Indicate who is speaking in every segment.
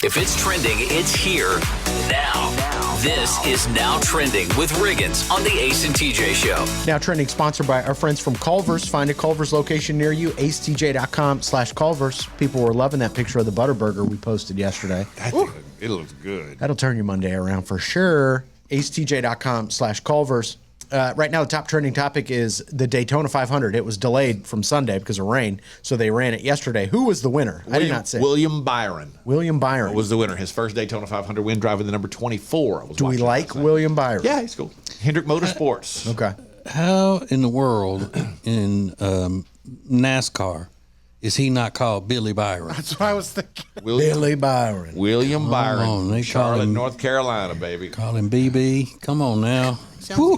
Speaker 1: If it's trending, it's here now. This is Now Trending with Riggins on the Ace and TJ Show.
Speaker 2: Now Trending, sponsored by our friends from Culver's. Find a Culver's location near you, acetj.com/Culver's. People were loving that picture of the Butterburger we posted yesterday.
Speaker 3: It looks good.
Speaker 2: That'll turn your Monday around for sure. acetj.com/Culver's. Right now, the top trending topic is the Daytona 500. It was delayed from Sunday because of rain, so they ran it yesterday. Who was the winner? I did not say.
Speaker 3: William Byron.
Speaker 2: William Byron
Speaker 3: Was the winner. His first Daytona 500 win, driving the number 24.
Speaker 2: Do we like William Byron?
Speaker 3: Yeah, he's cool. Hendrick Motorsports.
Speaker 2: Okay.
Speaker 4: How in the world in NASCAR is he not called Billy Byron?
Speaker 5: That's what I was thinking.
Speaker 2: Billy Byron.
Speaker 3: William Byron.
Speaker 4: on, they call
Speaker 3: Charlotte,
Speaker 4: him-
Speaker 3: North Carolina, baby.
Speaker 4: Call him BB. Come on now. Woo.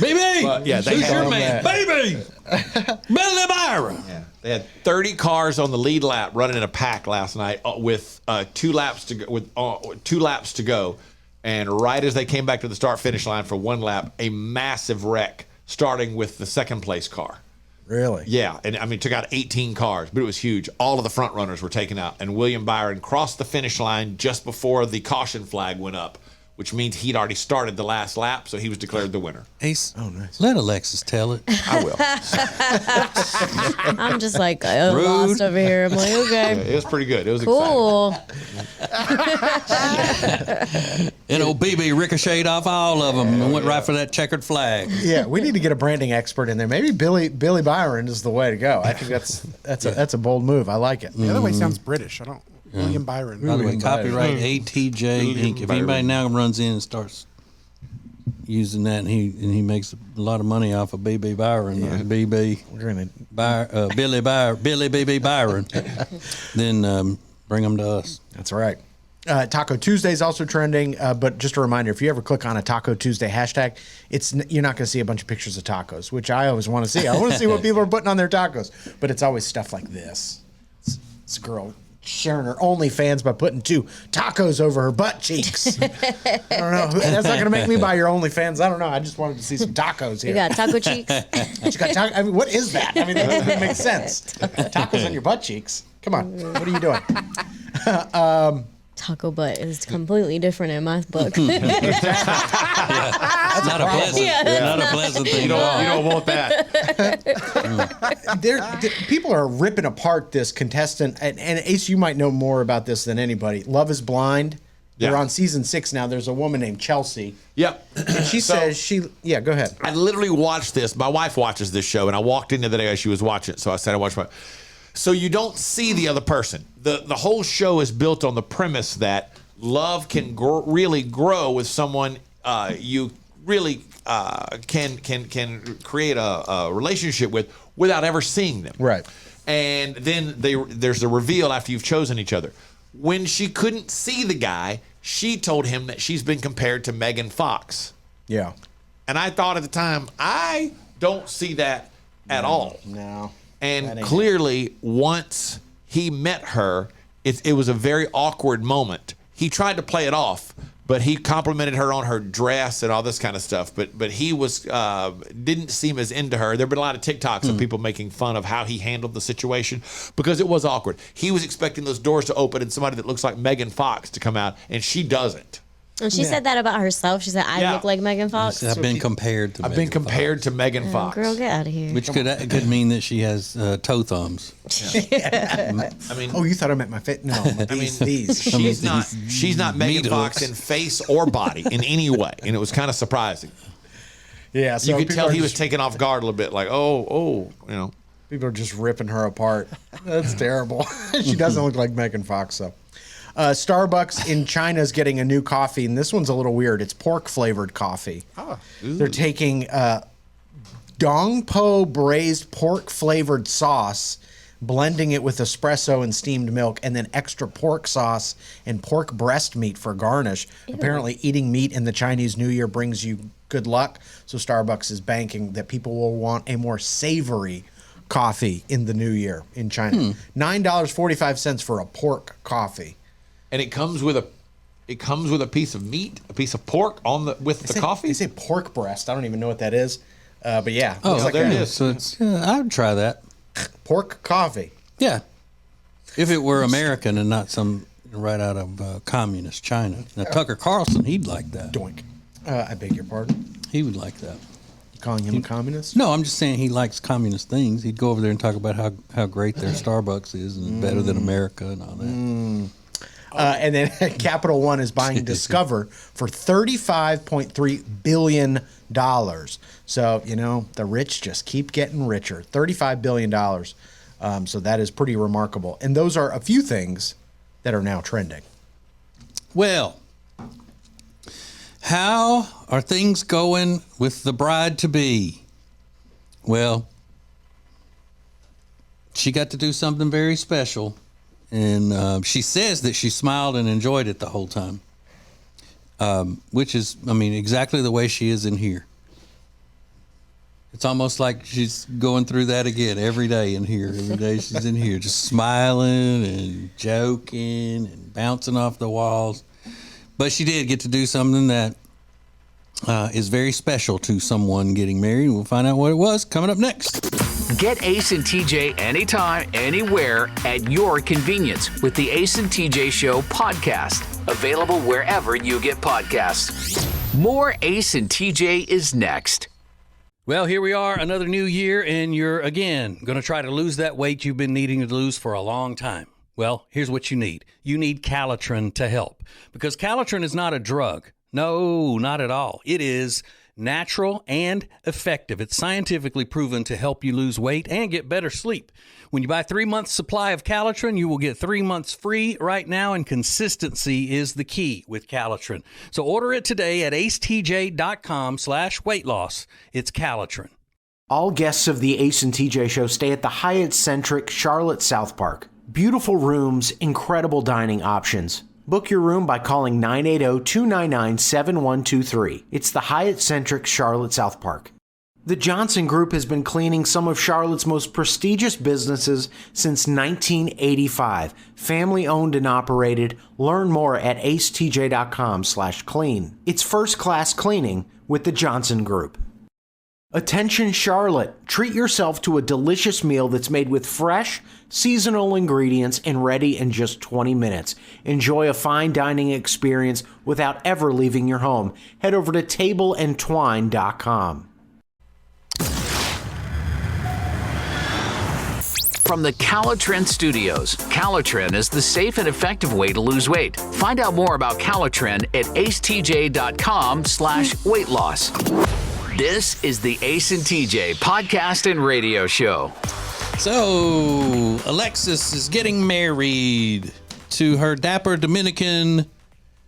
Speaker 4: BB!
Speaker 3: But, yeah, they
Speaker 4: Who's
Speaker 3: had
Speaker 4: your
Speaker 3: him
Speaker 4: man? BB! Billy Byron!
Speaker 3: Yeah. They had 30 cars on the lead lap running in a pack last night with 2 laps to go. With 2 laps to go, and right as they came back to the start-finish line for 1 lap, a massive wreck starting with the second place car.
Speaker 2: Really?
Speaker 3: Yeah, and I mean, took out 18 cars, but it was huge. All of the front runners were taken out, and William Byron crossed the finish line just before the caution flag went up, which means he'd already started the last lap, so he was declared the winner.
Speaker 4: Ace,
Speaker 2: nice.
Speaker 4: let Alexis tell it.
Speaker 3: I will.
Speaker 6: I'm just like lost over here. I'm like,
Speaker 3: Yeah,
Speaker 6: okay,
Speaker 3: it was pretty good. It was
Speaker 6: cool.
Speaker 4: And old BB ricocheted off all of them and went right for that checkered flag.
Speaker 2: Yeah, we need to get a branding expert in there. Maybe Billy Byron is the way to go. I think that's a bold move. I like it.
Speaker 5: The other way sounds British. I don't. William Byron.
Speaker 4: By the way,
Speaker 2: William Byron.
Speaker 4: copyright ATJ Inc. If anybody now runs in and starts using that and he makes a lot of money off of BB Byron, or BB
Speaker 2: We're gonna
Speaker 4: Billy BB Byron, then bring them to us.
Speaker 2: That's right. Taco Tuesday is also trending, but just a reminder: if you ever click on a Taco Tuesday hashtag, you're not going to see a bunch of pictures of tacos, which I always want to see. I want to see what people are putting on their tacos, but it's always stuff like this. It's a girl sharing her OnlyFans by putting 2 tacos over her butt cheeks. I don't know. That's not going to make me buy your OnlyFans. I don't know. I just wanted to see some tacos here.
Speaker 6: You got taco cheeks.
Speaker 2: You got I mean, what is that? I mean, that doesn't make sense. Tacos on your butt cheeks. Come on. What are you doing?
Speaker 6: Taco butt is completely different in my book.
Speaker 4: That's not a pleasant, not a pleasant thing.
Speaker 3: You don't want that.
Speaker 2: People are ripping apart this contestant, and Ace, you might know more about this than anybody. Love is Blind. They're
Speaker 3: Yeah.
Speaker 2: on season 6 now. There's a woman named Chelsea.
Speaker 3: Yep.
Speaker 2: And she says yeah, go ahead.
Speaker 3: I literally watched this. My wife watches this show, and I walked into the day as she was watching it, so I said I watched my. So you don't see the other person. The whole show is built on the premise that love can really grow with someone you really can create a relationship with without ever seeing them.
Speaker 2: Right.
Speaker 3: And then there's the reveal after you've chosen each other. When she couldn't see the guy, she told him that she's been compared to Megan Fox.
Speaker 2: Yeah.
Speaker 3: And I thought at the time, I don't see that at all.
Speaker 2: No. That
Speaker 3: And
Speaker 2: ain't
Speaker 3: clearly, once he met her, it was a very awkward moment. He tried to play it off, but he complimented her on her dress and all this kind of stuff. But he was didn't seem as into her. There have been a lot of TikToks of people making fun of how he handled the situation because it was awkward. He was expecting those doors to open and somebody that looks like Megan Fox to come out, and she doesn't.
Speaker 6: And she said that about herself. She said, I
Speaker 3: Yeah.
Speaker 6: look like Megan Fox.
Speaker 4: I've been compared to.
Speaker 3: I've been compared to Megan Fox.
Speaker 6: Girl, get out of here.
Speaker 4: Which could mean that she has toe thumbs.
Speaker 3: I mean,
Speaker 2: Oh, you thought I meant my fit? No, these.
Speaker 3: she's not Megan
Speaker 4: Meat
Speaker 3: Fox
Speaker 4: hooks.
Speaker 3: in face or body in any way, and it was kind of surprising.
Speaker 2: Yeah, so
Speaker 3: You could
Speaker 2: people
Speaker 3: tell
Speaker 2: are
Speaker 3: he was
Speaker 2: just-
Speaker 3: taken off guard a little bit, like, you know.
Speaker 2: People are just ripping her apart. That's terrible. She doesn't look like Megan Fox, though. Starbucks in China is getting a new coffee, and this one's a little weird. It's pork-flavored coffee. They're taking Dongpo braised pork-flavored sauce, blending it with espresso and steamed milk, and then extra pork sauce and pork breast meat for garnish. Apparently, eating meat in the Chinese New Year brings you good luck, so Starbucks is banking that people will want a more savory coffee in the new year in China. $9.45 for a pork coffee.
Speaker 3: And it comes with a piece of meat, a piece of pork with the coffee.
Speaker 2: They say pork breast. I don't even know what that is. But yeah.
Speaker 4: Oh,
Speaker 2: looks like
Speaker 3: there
Speaker 2: that.
Speaker 3: it is.
Speaker 4: So it's, I would try that.
Speaker 2: Pork coffee.
Speaker 4: Yeah. If it were American and not some right out of communist China. Now Tucker Carlson, he'd like that.
Speaker 2: Doink. I beg your pardon.
Speaker 4: He would like that.
Speaker 2: You calling him a communist?
Speaker 4: No, I'm just saying he likes communist things. He'd go over there and talk about how great their Starbucks is and better than America and all that.
Speaker 2: And then Capital One is buying Discover for $35.3 billion. So, the rich just keep getting richer. $35 billion. So that is pretty remarkable. And those are a few things that are now trending.
Speaker 4: Well, how are things going with the bride-to-be? Well, she got to do something very special. And she says that she smiled and enjoyed it the whole time, which is, exactly the way she is in here. It's almost like she's going through that again every day in here. Every day she's in here just smiling and joking and bouncing off the walls. But she did get to do something that is very special to someone getting married. We'll find out what it was coming up next.
Speaker 1: Get Ace and TJ anytime, anywhere, at your convenience with the Ace and TJ Show podcast. Available wherever you get podcasts. More Ace and TJ is next.
Speaker 4: Well, here we are, another new year, and you're, again, going to try to lose that weight you've been needing to lose for a long time. Well, here's what you need. You need Calitrin to help, because Calitrin is not a drug. No, not at all. It is natural and effective. It's scientifically proven to help you lose weight and get better sleep. When you buy 3 months supply of Calitrin, you will get 3 months free right now, and consistency is the key with Calitrin. So order it today at acetj.com/weight loss. It's Calitrin.
Speaker 7: All guests of the Ace and TJ Show stay at the Hyatt-centric Charlotte South Park. Beautiful rooms, incredible dining options. Book your room by calling 980-299-7123. It's the Hyatt-centric Charlotte South Park. The Johnson Group has been cleaning some of Charlotte's most prestigious businesses since 1985. Family owned and operated. Learn more at acetj.com/clean. It's first class cleaning with the Johnson Group. Attention Charlotte, treat yourself to a delicious meal that's made with fresh, seasonal ingredients and ready in just 20 minutes. Enjoy a fine dining experience without ever leaving your home. Head over to tableandtwine.com.
Speaker 1: From the Calitrin Studios, Calitrin is the safe and effective way to lose weight. Find out more about Calitrin at acetj.com/weight loss. This is the Ace and TJ podcast and radio show.
Speaker 4: So, Alexis is getting married to her dapper Dominican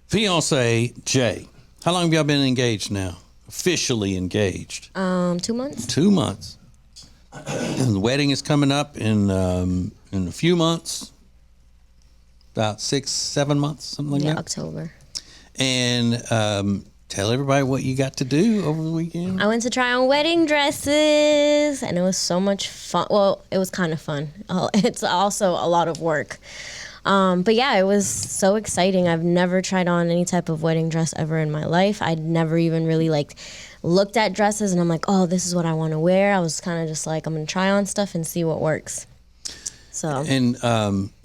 Speaker 4: fiance, Jay. How long have y'all been engaged now? Officially engaged?
Speaker 6: 2 months.
Speaker 4: 2 months. And the wedding is coming up in a few months. About 6-7 months, something like that.
Speaker 6: October.
Speaker 4: And tell everybody what you got to do over the weekend.
Speaker 6: I went to try on wedding dresses, and it was so much fun. Well, it was kind of fun. It's also a lot of work. But yeah, it was so exciting. I've never tried on any type of wedding dress ever in my life. I'd never even really looked at dresses and I'm like, oh, this is what I want to wear. I was kind of just like, I'm going to try on stuff and see what works. So.
Speaker 4: And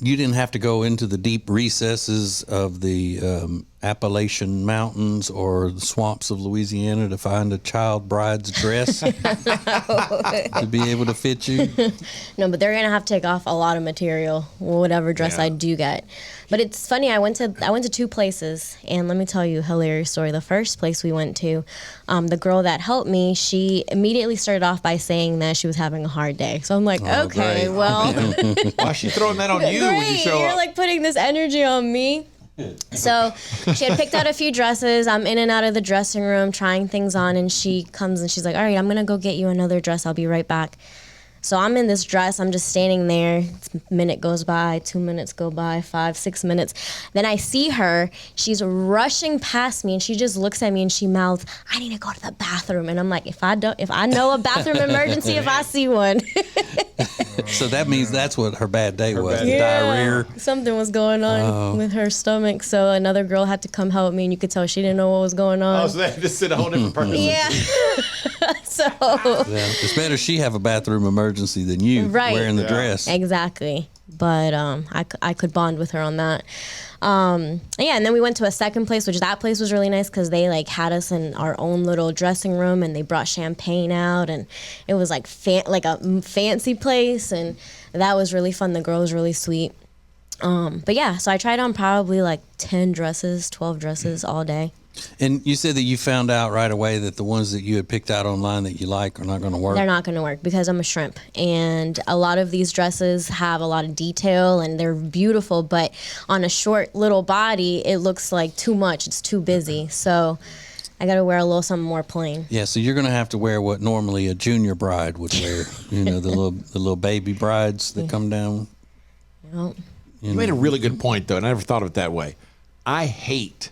Speaker 4: you didn't have to go into the deep recesses of the Appalachian Mountains or the swamps of Louisiana to find a child bride's dress to be able to fit you?
Speaker 6: No, but they're going to have to take off a lot of material, whatever dress I do get. But it's funny, I went to 2 places, and let me tell you a hilarious story. The first place we went to, the girl that helped me, she immediately started off by saying that she was having a hard day. So I'm like, okay,
Speaker 3: great.
Speaker 6: well.
Speaker 3: Why is she throwing that on you when you show
Speaker 6: You're
Speaker 3: up?
Speaker 6: like putting this energy on me. So she had picked out a few dresses. I'm in and out of the dressing room trying things on, and she comes and she's like, all right, I'm going to go get you another dress. I'll be right back. So I'm in this dress. I'm just standing there. A minute goes by, 2 minutes go by, 5, 6 minutes. Then I see her. She's rushing past me, and she just looks at me and she mouths, I need to go to the bathroom. And I'm like, if I know a bathroom emergency, if I see one.
Speaker 4: So that means that's what her bad day was,
Speaker 6: Yeah,
Speaker 4: diarrhea.
Speaker 6: something was going on with her stomach. So another girl had to come help me, and you could tell she didn't know what was going on.
Speaker 3: Oh, so they just sit a whole different person.
Speaker 6: Yeah. So.
Speaker 4: Yeah, it's better she have a bathroom emergency than you
Speaker 6: Right.
Speaker 4: wearing the dress.
Speaker 6: Exactly. but I could bond with her on that. And then we went to a second place, which that place was really nice because they like had us in our own little dressing room, and they brought champagne out, and it was like a fancy place, and that was really fun. The girl was really sweet. But yeah, so I tried on probably like 10 dresses, 12 dresses all day.
Speaker 4: And you said that you found out right away that the ones that you had picked out online that you like are not going to work.
Speaker 6: They're not going to work because I'm a shrimp. And a lot of these dresses have a lot of detail and they're beautiful, but on a short little body, it looks like too much. It's too busy. So I got to wear a little something more plain.
Speaker 4: Yeah, so you're going to have to wear what normally a junior bride would wear. You know, the little baby brides that come down.
Speaker 6: Yep.
Speaker 3: You made a really good point, though, and I never thought of it that way. I hate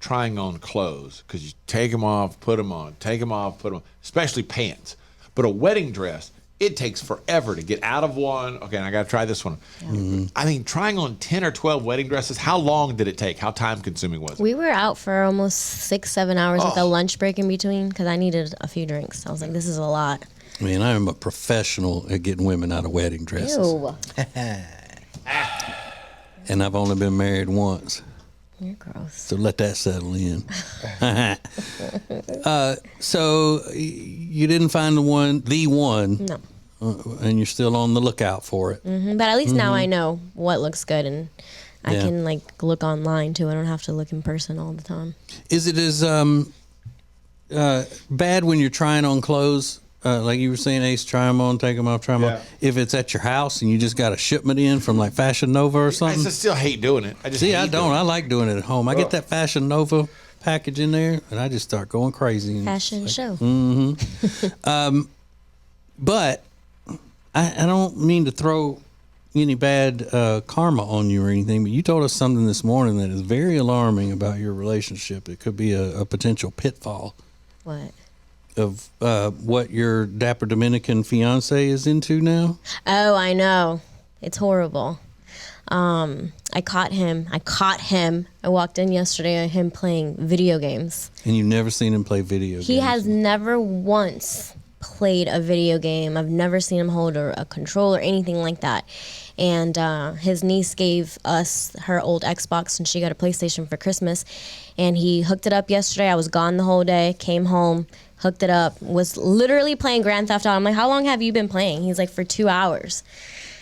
Speaker 3: trying on clothes because you take them off, put them on, take them off, put them on, especially pants. But a wedding dress, it takes forever to get out of one. Okay, and I got to try this one. Yeah. Mm-hmm. I mean, trying on 10 or 12 wedding dresses, how long did it take? How time-consuming was it?
Speaker 6: We were out for almost 6-7 hours with a lunch break in between because I needed a few drinks. I was like, this is a lot.
Speaker 4: I mean, I'm a professional at getting women out of wedding dresses.
Speaker 6: Ew.
Speaker 4: And I've only been married once.
Speaker 6: You're gross.
Speaker 4: So let that settle in. So you didn't find the one?
Speaker 6: No.
Speaker 4: And you're still on the lookout for it.
Speaker 6: Mm-hmm. But at least now I know what looks good, and I can like look online too. I don't have to look in person all the time.
Speaker 4: Is it as bad when you're trying on clothes? Like you were saying, Ace, try them on, take them off, try them on. If it's at your house and you just got a shipment in from like Fashion Nova or something.
Speaker 3: I still hate doing it.
Speaker 4: I don't. I like doing it at home. I get that Fashion Nova package in there, and I just start going crazy.
Speaker 6: Fashion show.
Speaker 4: Mm-hmm. But I don't mean to throw any bad karma on you or anything, but you told us something this morning that is very alarming about your relationship. It could be a potential pitfall.
Speaker 6: What?
Speaker 4: Of what your dapper Dominican fiance is into now?
Speaker 6: Oh, I know. It's horrible. I caught him. I walked in yesterday at him playing video games.
Speaker 4: And you've never seen him play video games?
Speaker 6: He has never once played a video game. I've never seen him hold a controller or anything like that. And his niece gave us her old Xbox, and she got a PlayStation for Christmas. And he hooked it up yesterday. I was gone the whole day, came home, hooked it up, was literally playing Grand Theft Auto. I'm like, how long have you been playing? He's like, for 2 hours.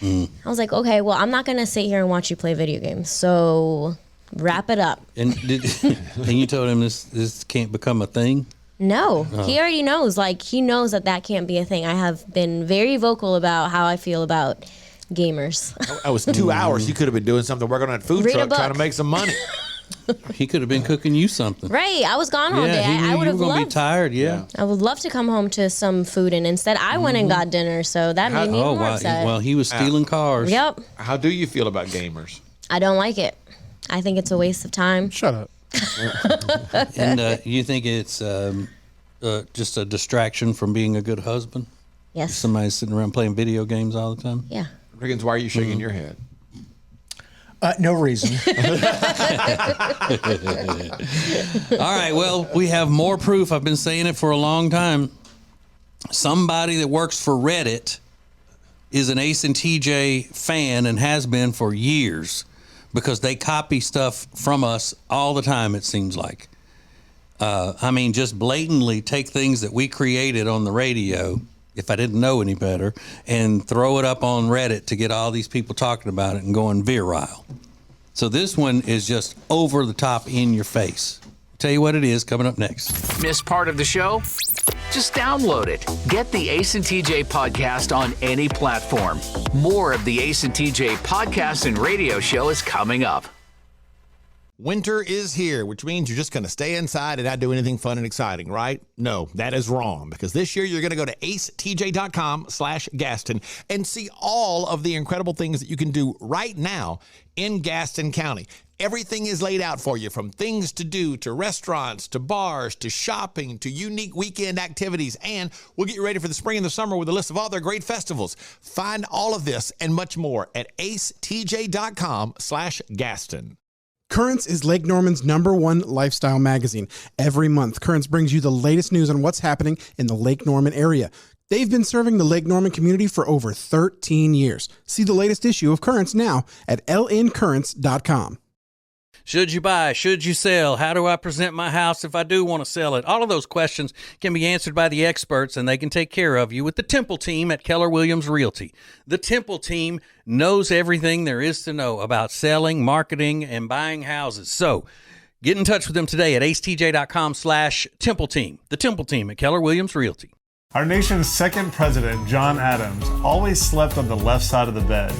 Speaker 6: I was like, okay, well, I'm not going to sit here and watch you play video games. So wrap it up.
Speaker 4: And and you told him this can't become a thing?
Speaker 6: No, he already knows. Like, he knows that can't be a thing. I have been very vocal about how I feel about gamers.
Speaker 3: I was 2 hours. You could have been doing something, working on that food truck, trying to make some money.
Speaker 4: He could have been cooking you something.
Speaker 6: Right. I was gone all day. I would have loved.
Speaker 4: Be tired. Yeah.
Speaker 6: I would love to come home to some food, and instead I went and got dinner. So that made me more upset.
Speaker 4: Well, he was stealing cars.
Speaker 6: Yep.
Speaker 3: How do you feel about gamers?
Speaker 6: I don't like it. I think it's a waste of time.
Speaker 5: Shut up.
Speaker 4: And you think it's just a distraction from being a good husband?
Speaker 6: Yes.
Speaker 4: Somebody's sitting around playing video games all the time?
Speaker 6: Yeah.
Speaker 3: Riggins, why are you shaking your head?
Speaker 2: No reason.
Speaker 4: All right. Well, we have more proof. I've been saying it for a long time. Somebody that works for Reddit is an Ace and TJ fan and has been for years because they copy stuff from us all the time, it seems like. I mean, just blatantly take things that we created on the radio, if I didn't know any better, and throw it up on Reddit to get all these people talking about it and going viral. So this one is just over the top, in your face. Tell you what it is coming up next.
Speaker 1: Miss part of the show? Just download it. Get the Ace and TJ podcast on any platform. More of the Ace and TJ podcast and radio show is coming up.
Speaker 8: Winter is here, which means you're just going to stay inside and not do anything fun and exciting, right? No, that is wrong, because this year you're going to go to acetj.com/Gaston and see all of the incredible things that you can do right now in Gaston County. Everything is laid out for you, from things to do, to restaurants, to bars, to shopping, to unique weekend activities. And we'll get you ready for the spring and the summer with a list of all their great festivals. Find all of this and much more at acetj.com/Gaston.
Speaker 5: Currents is Lake Norman's #1 lifestyle magazine. Every month, Currents brings you the latest news on what's happening in the Lake Norman area. They've been serving the Lake Norman community for over 13 years. See the latest issue of Currents now at lncurrents.com.
Speaker 4: Should you buy? Should you sell? How do I present my house if I do want to sell it? All of those questions can be answered by the experts, and they can take care of you with the Temple team at Keller Williams Realty. The Temple team knows everything there is to know about selling, marketing, and buying houses. So get in touch with them today at acetj.com/Temple team. The Temple team at Keller Williams Realty.
Speaker 9: Our nation's second president, John Adams, always slept on the left side of the bed.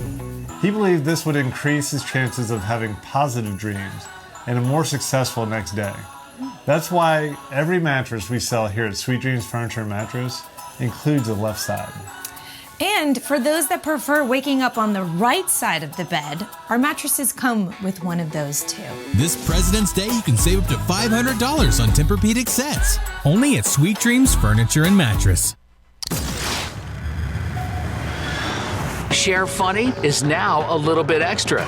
Speaker 9: He believed this would increase his chances of having positive dreams and a more successful next day. That's why every mattress we sell here at Sweet Dreams Furniture and Mattress includes a left side.
Speaker 10: And for those that prefer waking up on the right side of the bed, our mattresses come with one of those too.
Speaker 11: This President's Day, you can save up to $500 on Tempur-Pedic sets. Only at Sweet Dreams Furniture and Mattress.
Speaker 1: Share Funny is now a little bit extra.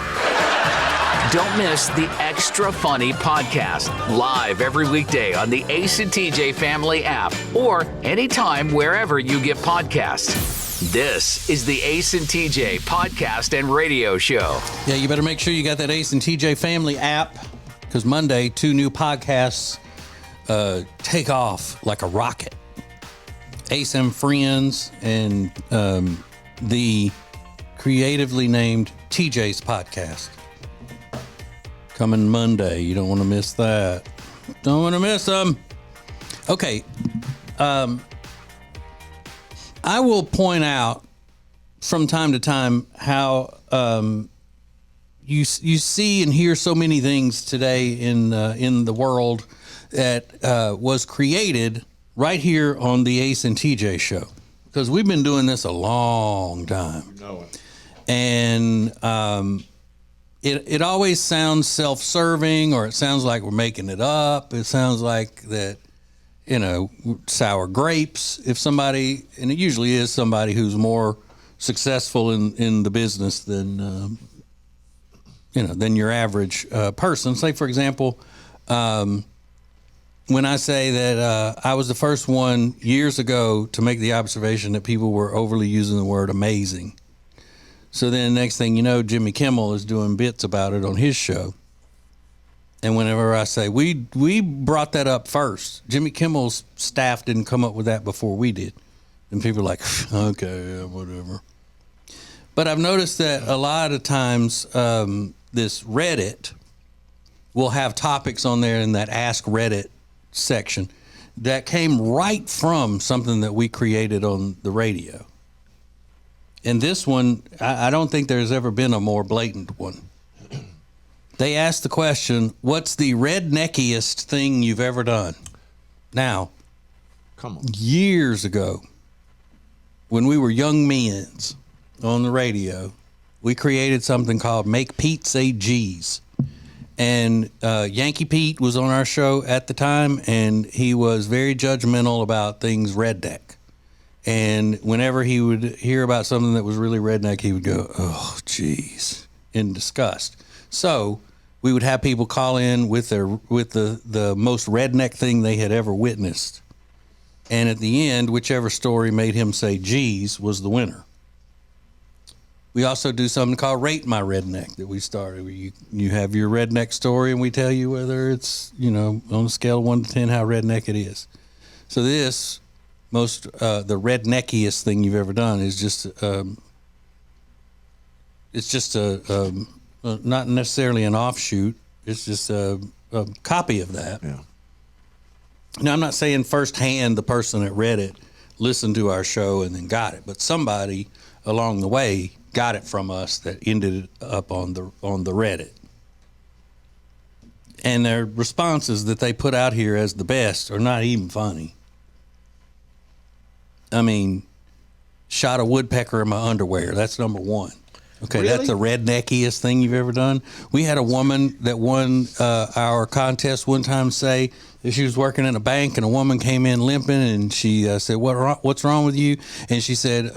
Speaker 1: Don't miss the Extra Funny podcast, live every weekday on the Ace and TJ Family app or anytime wherever you get podcasts. This is the Ace and TJ podcast and radio show.
Speaker 4: Yeah, you better make sure you got that Ace and TJ Family app, because Monday, 2 new podcasts take off like a rocket. Ace and Friends and the creatively named TJ's podcast. Coming Monday. You don't want to miss that. Don't want to miss them. Okay. I will point out from time to time how you see and hear so many things today in the world that was created right here on the Ace and TJ show, because we've been doing this a long time.
Speaker 3: You know it.
Speaker 4: And it always sounds self-serving, or it sounds like we're making it up. It sounds like that, sour grapes. If somebody, and it usually is somebody who's more successful in the business than your average person. Say, for example, when I say that I was the first one years ago to make the observation that people were overly using the word amazing. So then next thing you know, Jimmy Kimmel is doing bits about it on his show. And whenever I say, we brought that up first. Jimmy Kimmel's staff didn't come up with that before we did. And people are like, okay, yeah, whatever. But I've noticed that a lot of times this Reddit will have topics on there in that Ask Reddit section that came right from something that we created on the radio. And this one, I don't think there's ever been a more blatant one. They asked the question, what's the redneckiest thing you've ever done? Now,
Speaker 3: come on.
Speaker 4: Years ago, when we were young men's on the radio, we created something called Make Pete Say G's. And Yankee Pete was on our show at the time, and he was very judgmental about things redneck. And whenever he would hear about something that was really redneck, he would go, oh, geez, in disgust. So we would have people call in with the most redneck thing they had ever witnessed. And at the end, whichever story made him say geez was the winner. We also do something called Rate My Redneck that we started, where you have your redneck story and we tell you whether it's, on a scale of 1 to 10, how redneck it is. So this... the redneckiest thing you've ever done is just not necessarily an offshoot. It's just a copy of that.
Speaker 3: Yeah.
Speaker 4: Now, I'm not saying firsthand the person that read it listened to our show and then got it, but somebody along the way got it from us that ended up on the Reddit. And their responses that they put out here as the best are not even funny. I mean, shot a woodpecker in my underwear. That's number one. Okay, really? That's the redneckiest thing you've ever done. We had a woman that won our contest one time say that she was working in a bank, and a woman came in limping, and she said, "What's wrong with you?" And she said,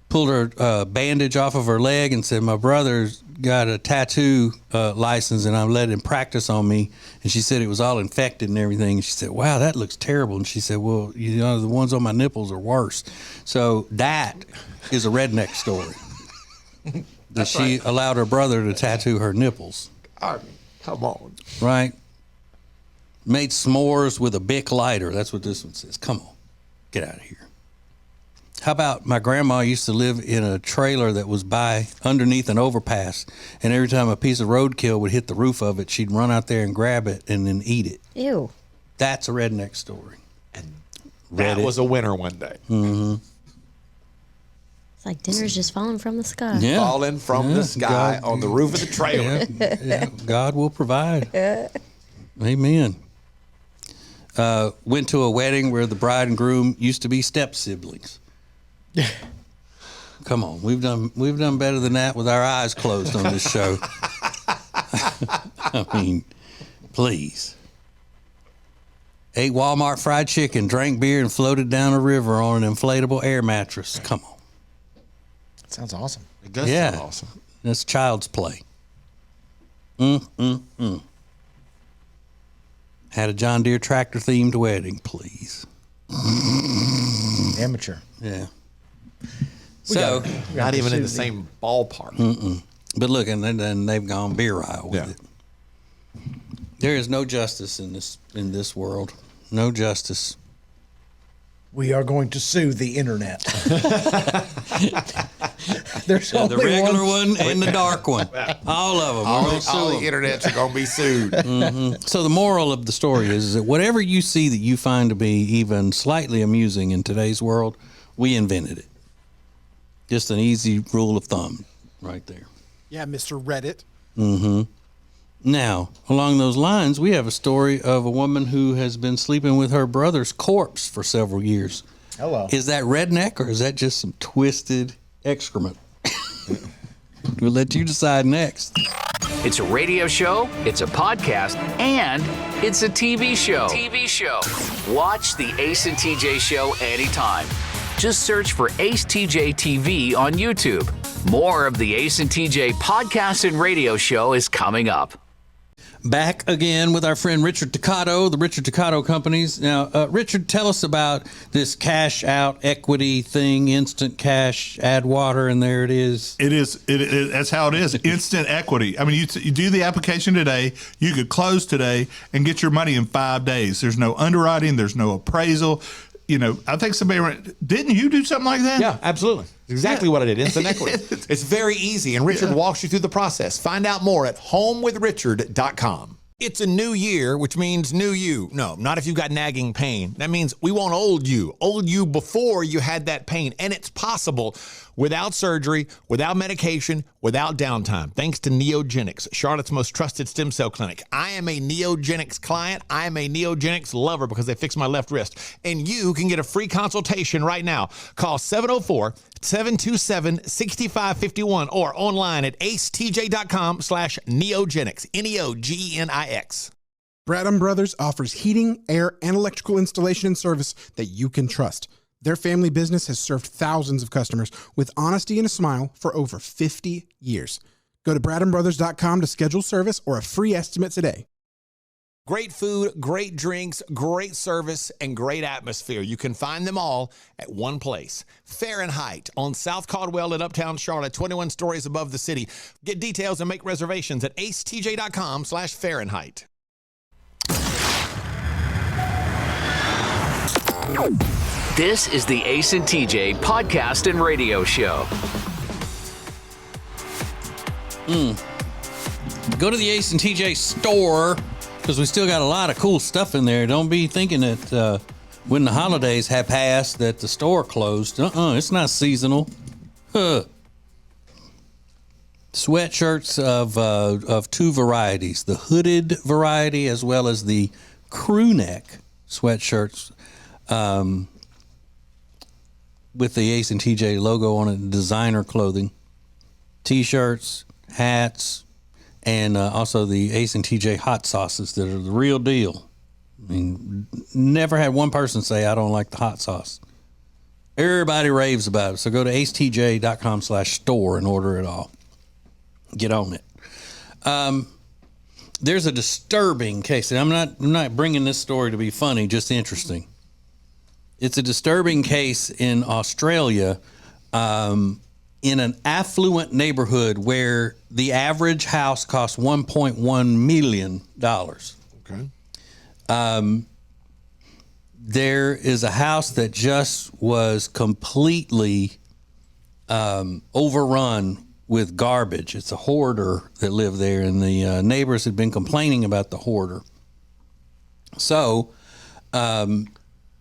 Speaker 4: pulled her bandage off of her leg and said, my brother's got a tattoo license and I've let him practice on me. And she said it was all infected and everything. And she said, wow, that looks terrible. And she said, well, you know, the ones on my nipples are worse. So that is a redneck story. That she allowed her brother to tattoo her nipples.
Speaker 3: Come on.
Speaker 4: Right? Made s'mores with a Bic lighter. That's what this one says. Come on. Get out of here. How about my grandma used to live in a trailer that was underneath an overpass, and every time a piece of roadkill would hit the roof of it, she'd run out there and grab it and then eat it.
Speaker 6: Ew.
Speaker 4: That's a redneck story.
Speaker 3: And that was a winner one day.
Speaker 4: Mm-hmm.
Speaker 6: It's like dinner's just falling from the sky.
Speaker 4: Yeah.
Speaker 3: Falling from the sky on the roof of the trailer.
Speaker 4: Yeah. God will provide. Amen. Went to a wedding where the bride and groom used to be step siblings. Come on, we've done better than that with our eyes closed on this show. I mean, please. Ate Walmart fried chicken, drank beer, and floated down a river on an inflatable air mattress. Come on.
Speaker 2: Sounds awesome.
Speaker 3: It does sound awesome.
Speaker 4: That's child's play. Had a John Deere tractor themed wedding, please.
Speaker 2: Amateur.
Speaker 4: Yeah. So
Speaker 3: not even in the same ballpark.
Speaker 4: But look, and then they've gone beer aisle with it. There is no justice in this world. No justice.
Speaker 2: We are going to sue the internet. There's
Speaker 4: the
Speaker 2: only
Speaker 4: regular one and the dark one. All of them.
Speaker 3: All the internets are going to be sued.
Speaker 4: So the moral of the story is that whatever you see that you find to be even slightly amusing in today's world, we invented it. Just an easy rule of thumb right there.
Speaker 5: Yeah, Mr. Reddit.
Speaker 4: Now, along those lines, we have a story of a woman who has been sleeping with her brother's corpse for several years.
Speaker 2: Hello.
Speaker 4: Is that redneck or is that just some twisted excrement? We'll let you decide next.
Speaker 1: It's a radio show, it's a podcast, and it's a TV show. Watch the Ace and TJ show anytime. Just search for Ace TJ TV on YouTube. More of the Ace and TJ podcast and radio show is coming up.
Speaker 4: Back again with our friend Richard Toccato, the Richard Toccato Companies. Now, Richard, tell us about this cash out equity thing, instant cash, add water, and there it is.
Speaker 12: It is. That's how it is. Instant equity. I mean, you do the application today, you could close today and get your money in 5 days. There's no underwriting. There's no appraisal. You know, I think didn't you do something like that?
Speaker 3: Yeah, absolutely. Exactly what I did. Instant equity. It's very easy, and Richard walks you through the process. Find out more at homewithrichard.com. It's a new year, which means new you. No, not if you've got nagging pain. That means we want old you before you had that pain. And it's possible without surgery, without medication, without downtime, thanks to Neogenics, Charlotte's most trusted stem cell clinic. I am a Neogenics client. I am a Neogenics lover because they fixed my left wrist. And you can get a free consultation right now. Call 704-727-6551 or online at acetj.com/neogenics, Neogenics.
Speaker 5: Bradham Brothers offers heating, air, and electrical installation and service that you can trust. Their family business has served thousands of customers with honesty and a smile for over 50 years. Go to bradhambrothers.com to schedule service or a free estimate today.
Speaker 3: Great food, great drinks, great service, and great atmosphere. You can find them all at one place. Fahrenheit on South Caldwell in Uptown Charlotte, 21 stories above the city. Get details and make reservations at acetj.com/Fahrenheit.
Speaker 1: This is the Ace and TJ podcast and radio show.
Speaker 4: Go to the Ace and TJ store because we still got a lot of cool stuff in there. Don't be thinking that when the holidays have passed that the store closed. It's not seasonal. Sweatshirts of two varieties, the hooded variety as well as the crew neck sweatshirts with the Ace and TJ logo on it, designer clothing, T-shirts, hats, and also the Ace and TJ hot sauces that are the real deal. I mean, never had one person say, I don't like the hot sauce. Everybody raves about it. So go to acetj.com/store and order it all. Get on it. There's a disturbing case, and I'm not bringing this story to be funny, just interesting. It's a disturbing case in Australia, in an affluent neighborhood where the average house costs $1.1 million.
Speaker 3: Okay.
Speaker 4: There is a house that just was completely overrun with garbage. It's a hoarder that lived there, and the neighbors had been complaining about the hoarder. So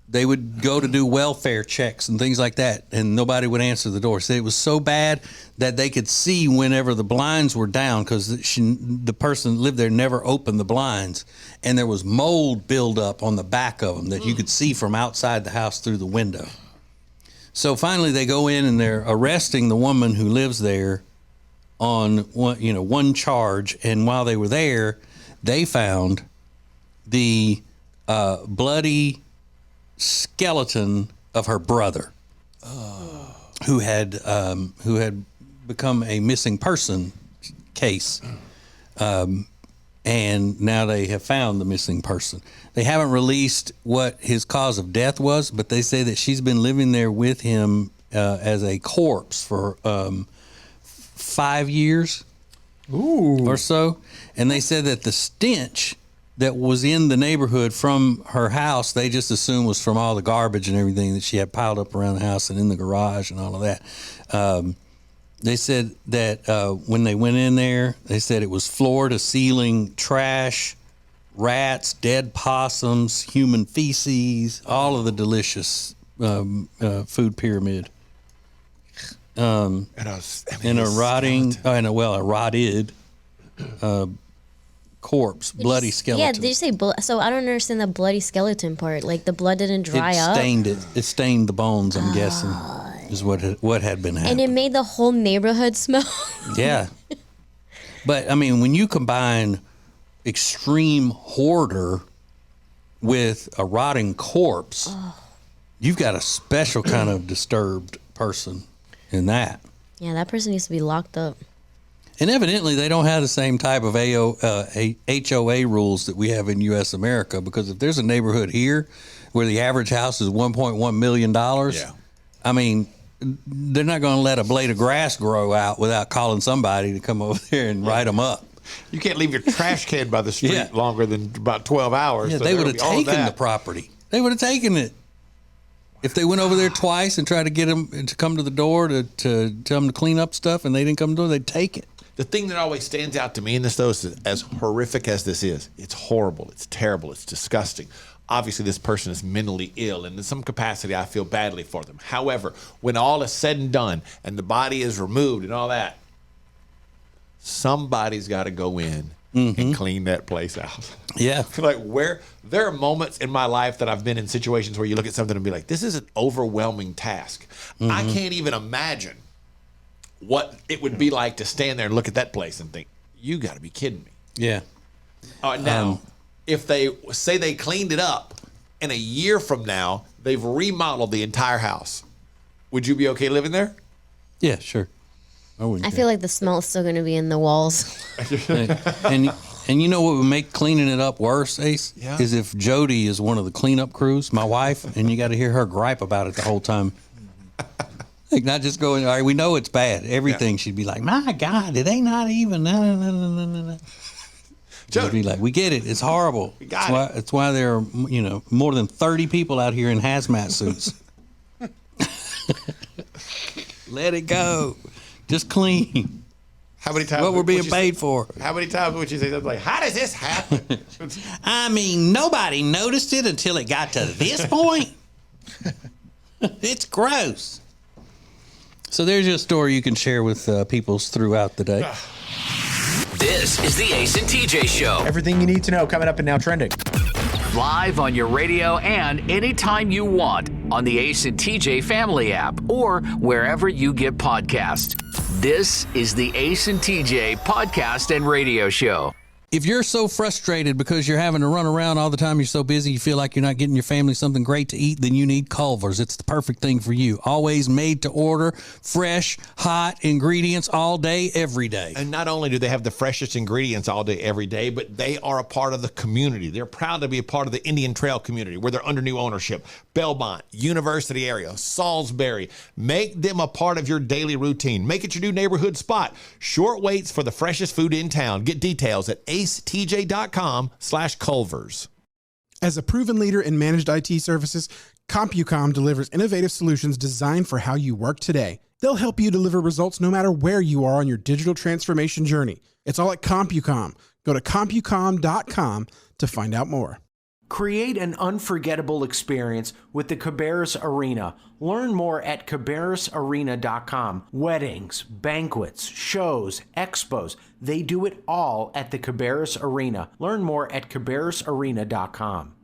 Speaker 4: they would go to do welfare checks and things like that, and nobody would answer the door. So it was so bad that they could see whenever the blinds were down, because the person that lived there never opened the blinds, and there was mold buildup on the back of them that you could see from outside the house through the window. So finally they go in and they're arresting the woman who lives there on one charge, and while they were there, they found the bloody skeleton of her brother, who had become a missing person case, and now they have found the missing person. They haven't released what his cause of death was, but they say that she's been living there with him as a corpse for 5 years or so, and they said that the stench that was in the neighborhood from her house, they just assumed was from all the garbage and everything that she had piled up around the house and in the garage and all of that. They said that when they went in there, they said it was floor to ceiling trash, rats, dead possums, human feces, all of the delicious food pyramid.
Speaker 3: And
Speaker 4: a rotted corpse, bloody skeleton.
Speaker 6: Yeah, did you say so? I don't understand the bloody skeleton part. Like the blood didn't dry up.
Speaker 4: It stained the bones, I'm guessing, is what had been happening.
Speaker 6: And it made the whole neighborhood smell.
Speaker 4: Yeah. But I mean, when you combine extreme hoarder with a rotting corpse, you've got a special kind of disturbed person in that.
Speaker 6: Yeah, that person needs to be locked up.
Speaker 4: And evidently, they don't have the same type of HOA rules that we have in U.S. America, because if there's a neighborhood here where the average house is $1.1 million, I mean, they're not going to let a blade of grass grow out without calling somebody to come over there and write them up.
Speaker 3: You can't leave your trash can by the street longer than about 12 hours.
Speaker 4: Yeah,
Speaker 3: so
Speaker 4: they would have taken the property. They would have taken it. If they went over there twice and tried to get them to come to the door to tell them to clean up stuff and they didn't come to the door, they'd take it.
Speaker 3: The thing that always stands out to me in this, though, is as horrific as this is, it's horrible, it's terrible, it's disgusting. Obviously, this person is mentally ill, and in some capacity, I feel badly for them. However, when all is said and done, and the body is removed and all that, somebody's got to go in and clean that place out.
Speaker 4: Yeah.
Speaker 3: Like, there are moments in my life that I've been in situations where you look at something and be like, this is an overwhelming task. I can't even imagine what it would be like to stand there and look at that place and think, you got to be kidding me.
Speaker 4: Yeah.
Speaker 3: Now, if they say they cleaned it up and a year from now, they've remodeled the entire house, would you be okay living there?
Speaker 4: Yeah, sure.
Speaker 6: I feel like the smell is still going to be in the walls.
Speaker 4: and you know what would make cleaning it up worse, Ace?
Speaker 3: Yeah.
Speaker 4: Is if Jody is one of the cleanup crews, my wife, and you got to hear her gripe about it the whole time. Like, not just going, all right, we know it's bad. Everything, she'd be like, my God, it ain't not even. No. She'd be like, we get it. It's horrible. It's why there are, more than 30 people out here in hazmat suits. Let it go. Just clean.
Speaker 3: How many times?
Speaker 4: What we're being paid for.
Speaker 3: How many times would you say something like, how does this happen?
Speaker 4: I mean, nobody noticed it until it got to this point. It's gross. So there's your story you can share with people throughout the day.
Speaker 1: This is the Ace and TJ Show.
Speaker 2: Everything you need to know coming up and now trending.
Speaker 1: Live on your radio and anytime you want on the Ace and TJ family app or wherever you get podcasts. This is the Ace and TJ podcast and radio show.
Speaker 4: If you're so frustrated because you're having to run around all the time, you're so busy, you feel like you're not getting your family something great to eat, then you need Culver's. It's the perfect thing for you. Always made to order, fresh, hot ingredients all day, every day.
Speaker 3: And not only do they have the freshest ingredients all day, every day, but they are a part of the community. They're proud to be a part of the Indian Trail community where they're under new ownership. Belmont, University area, Salisbury. Make them a part of your daily routine. Make it your new neighborhood spot. Short waits for the freshest food in town. Get details at acetj.com/Culver's.
Speaker 5: As a proven leader in managed IT services, CompuCom delivers innovative solutions designed for how you work today. They'll help you deliver results no matter where you are on your digital transformation journey. It's all at CompuCom. Go to CompuCom.com to find out more.
Speaker 7: Create an unforgettable experience with the Cabarrus Arena. Learn more at cabarrusarena.com. Weddings, banquets, shows, expos, they do it all at the Cabarrus Arena. Learn more at cabarrusarena.com.